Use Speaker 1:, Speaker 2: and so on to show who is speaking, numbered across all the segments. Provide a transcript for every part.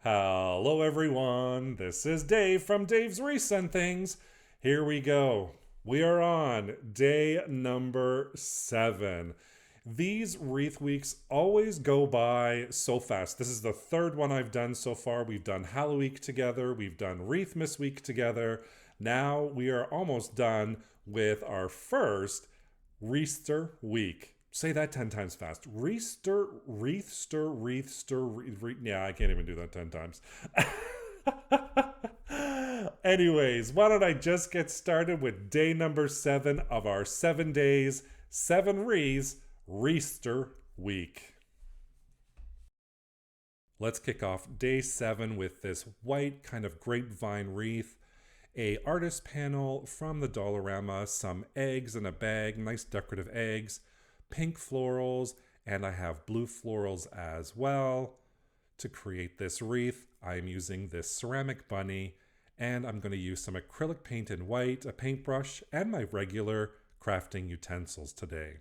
Speaker 1: Hello everyone, this is Dave from Dave's Wreaths and Things. Here we go. We are on day number 7. These wreath weeks always go by so fast. This is the third one I've done so far. We've done Halloween Week together, we've done Wreathmas Week together. Now we are almost done with our first Wreathster week. Say that 10 times fast. Wreathster. Yeah, I can't even do that 10 times. Anyways, why don't I just get started with day number 7 of our 7 days, 7 wreaths, Wreathster week. Let's kick off day 7 with this white kind of grapevine wreath, a artist panel from the Dollarama, some eggs in a bag, nice decorative eggs, pink florals, and I have blue florals as well. To create this wreath, I'm using this ceramic bunny, and I'm going to use some acrylic paint in white, a paintbrush, and my regular crafting utensils today.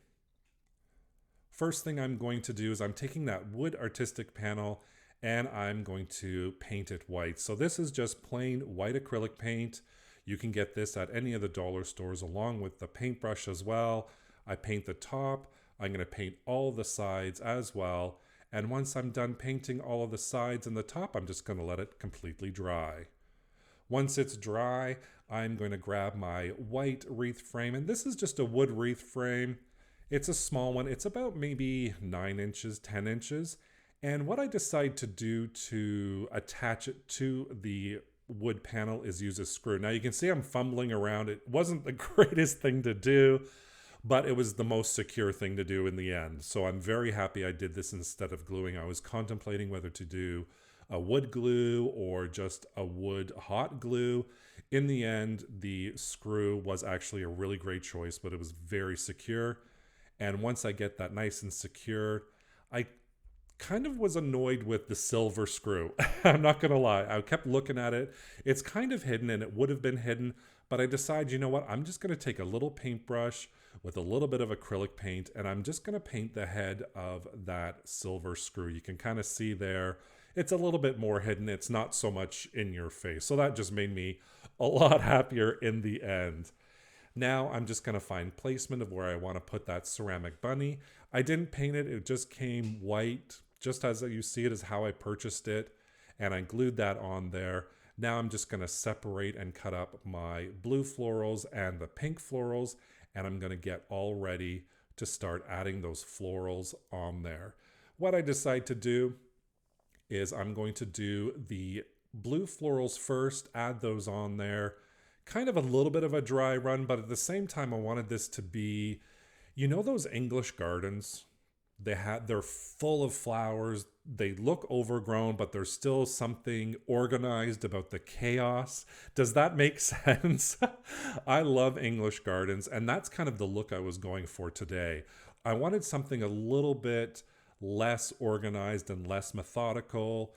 Speaker 1: First thing I'm going to do is I'm taking that wood artistic panel and I'm going to paint it white. So this is just plain white acrylic paint. You can get this at any of the dollar stores along with the paintbrush as well. I paint the top. I'm going to paint all the sides as well. And once I'm done painting all of the sides and the top, I'm just going to let it completely dry. Once it's dry, I'm going to grab my white wreath frame. And this is just a wood wreath frame. It's a small one. It's about maybe 9 inches, 10 inches. And what I decide to do to attach it to the wood panel is use a screw. Now you can see I'm fumbling around. It wasn't the greatest thing to do, but it was the most secure thing to do in the end. So I'm very happy I did this instead of gluing. I was contemplating whether to do a wood glue or just a wood hot glue. In the end, the screw was actually a really great choice, but it was very secure. And once I get that nice and secure, I kind of was annoyed with the silver screw. I'm not going to lie. I kept looking at it. It's kind of hidden and it would have been hidden, but I decided, you know what? I'm just going to take a little paintbrush with a little bit of acrylic paint and I'm just going to paint the head of that silver screw. You can kind of see there. It's a little bit more hidden. It's not so much in your face. So that just made me a lot happier in the end. Now I'm just going to find placement of where I want to put that ceramic bunny. I didn't paint it. It just came white, just as you see it is how I purchased it. And I glued that on there. Now I'm just going to separate and cut up my blue florals and the pink florals. And I'm going to get all ready to start adding those florals on there. What I decide to do is I'm going to do the blue florals first, add those on there. Kind of a little bit of a dry run, but at the same time I wanted this to be, you know, those English gardens? They're full of flowers. They look overgrown, but there's still something organized about the chaos. Does that make sense? I love English gardens, and that's kind of the look I was going for today. I wanted something a little bit less organized and less methodical,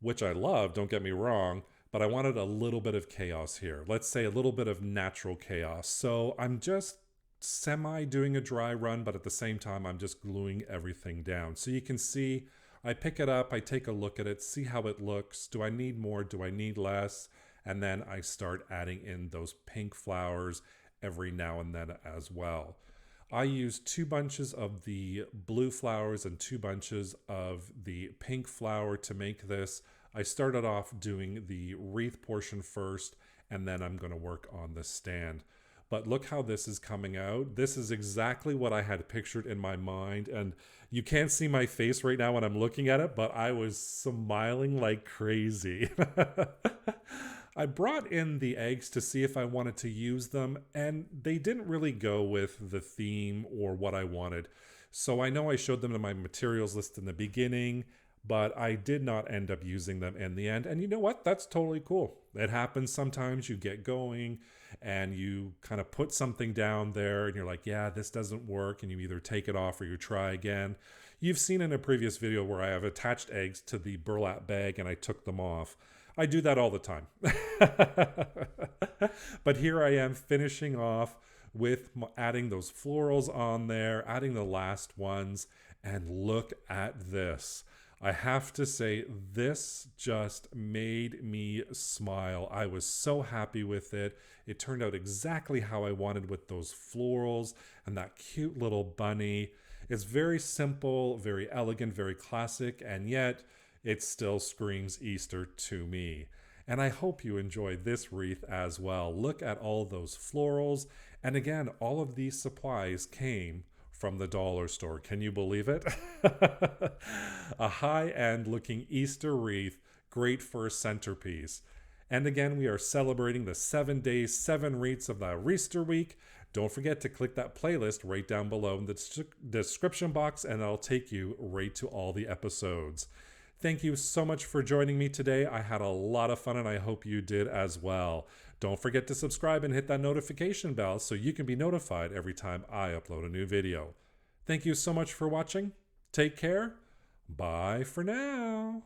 Speaker 1: which I love, don't get me wrong, but I wanted a little bit of chaos here. Let's say a little bit of natural chaos. So I'm just semi doing a dry run, but at the same time, I'm just gluing everything down. So you can see, I pick it up, I take a look at it, see how it looks. Do I need more? Do I need less? And then I start adding in those pink flowers every now and then as well. I used 2 bunches of the blue flowers and 2 bunches of the pink flower to make this. I started off doing the wreath portion first, and then I'm going to work on the stand. But look how this is coming out. This is exactly what I had pictured in my mind. And you can't see my face right now when I'm looking at it, but I was smiling like crazy. I brought in the eggs to see if I wanted to use them, and they didn't really go with the theme or what I wanted. So I know I showed them in my materials list in the beginning, but I did not end up using them in the end. And you know what? That's totally cool. It happens sometimes. You get going and you kind of put something down there and you're like, yeah, this doesn't work. And you either take it off or you try again. You've seen in a previous video where I have attached eggs to the burlap bag and I took them off. I do that all the time. But here I am finishing off with adding those florals on there, adding the last ones, and look at this. I have to say, this just made me smile. I was so happy with it. It turned out exactly how I wanted with those florals and that cute little bunny. It's very simple, very elegant, very classic, and yet it still screams Easter to me. And I hope you enjoy this wreath as well. Look at all those florals. And again, all of these supplies came from the dollar store. Can you believe it? A high-end looking Easter wreath, great for a centerpiece. And again, we are celebrating the 7 days, 7 wreaths of the Wreathster week. Don't forget to click that playlist right down below in the description box, and I'll take you right to all the episodes. Thank you so much for joining me today. I had a lot of fun and I hope you did as well. Don't forget to subscribe and hit that notification bell so you can be notified every time I upload a new video. Thank you so much for watching. Take care. Bye for now.